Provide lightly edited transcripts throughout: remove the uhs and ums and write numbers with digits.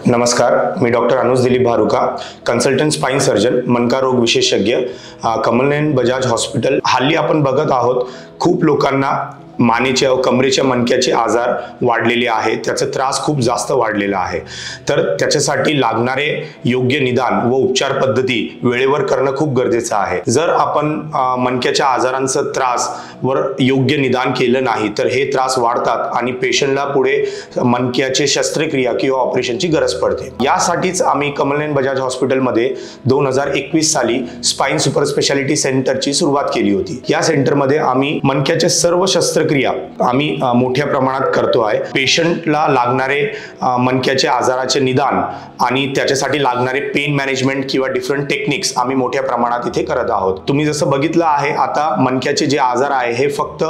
नमस्कार, मी doctor Anuj Dilip Bharuka, consultant spine surgeon, मनका रोग विशेषज्ञ, कमलनयन बजाज हॉस्पिटल। हल्ली आपण बघत आहोत खूप लोकांना मानेचे व कमरेच्या मणक्याचे आजार वाढलेले आहेत, त्याचा त्रास खूप जास्त वाढलेला आहे। तर त्याच्यासाठी लागणारे योग्य निदान व उपचार पद्धती वेळेवर करणं खूप गरजेचं आहे। जर आपण मणक्याच्या आजारांचा त्रास वर योग्य निदान केलं नाही तर हे त्रास वाढतात आणि पेशंटला पुढे मणक्याचे शस्त्रक्रिया किंवा ऑपरेशनची गरज पडते। यासाठीच आम्ही कमलनयन बजाज हॉस्पिटलमध्ये 2021 साली स्पाइन सुपर स्पेशालिटी सेंटरची सुरुवात केली होती। या सेंटरमध्ये आम्ही मणक्याचे सर्व शस्त्रक्रिया आम्ही मोठ्या प्रमाणात करतो आहे। पेशंटला लागणारे मणक्याच्या आजाराचे निदान आणि त्याच्यासाठी लागणारे पेन मॅनेजमेंट किंवा डिफरंट टेक्निक्स आम्ही मोठ्या प्रमाणात इथे करत आहोत। तुम्ही जसं बघितलं आहे, आता मणक्याचे जे आजार आहे हे फक्त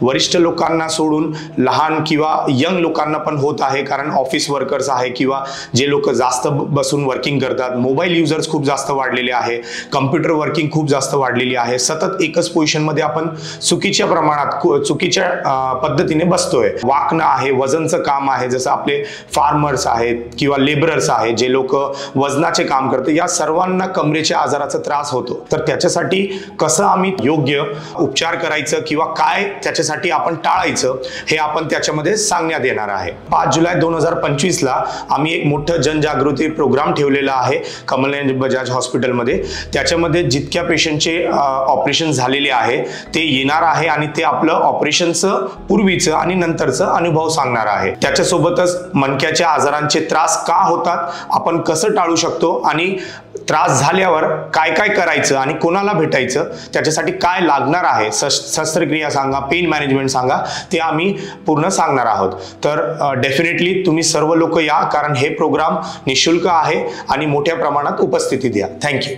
वरिष्ठ लोकांना सोडून लहान किंवा यंग लोकांना पण होत आहे, कारण ऑफिस वर्कर्स आहे किंवा जे लोक जास्त बसून वर्किंग करतात, मोबाईल युजर्स खूप जास्त वाढलेले आहे, कम्प्युटर वर्किंग खूप जास्त वाढलेली आहे, सतत एकच पोझिशन मध्ये आपण चुकीच्या प्रमाणात चुकीच्या पद्धतीने बसतोय। वाकणं आहे, वजनचं काम आहे, जसं आपले फार्मर्स आहेत किंवा लेबरर्स आहेत जे लोक वजनाचे काम करतात, या सर्वांना कमरेच्या आजाराचा त्रास होतो। तर त्याच्यासाठी कसं आम्ही योग्य उपचार करायचं किंवा काय त्याच्यासाठी आपण टाळायचं हे आपण त्याच्यामध्ये सांगण्यात येणार आहे। 5 जुलै 2025 ला आम्ही एक मोठं जनजागृती प्रोग्राम ठेवलेला आहे कमलनयन बजाज हॉस्पिटलमध्ये। त्याच्यामध्ये जितक्या पेशंटचे ऑपरेशन झालेले आहे ते येणार आहे आणि ते आपलं ऑपरेशनचं पूर्वीचं आणि नंतरचं अनुभव सांगणार आहे। त्याच्यासोबतच मणक्याच्या आजारांचे त्रास का होतात, आपण कसं टाळू शकतो आणि त्रास झाल्यावर काय काय करायचं आणि कोणाला भेटायचं, त्याच्यासाठी काय लागणार आहे, शस्त्रक्रिया सांगा, पेन मॅनेजमेंट सांगा, ते आम्ही पूर्ण सांगणार आहोत। तर डेफिनेटली तुम्ही सर्व लोक या, कारण हे प्रोग्राम निशुल्क आहे आणि मोठ्या प्रमाणात उपस्थिती द्या। थँक्यू।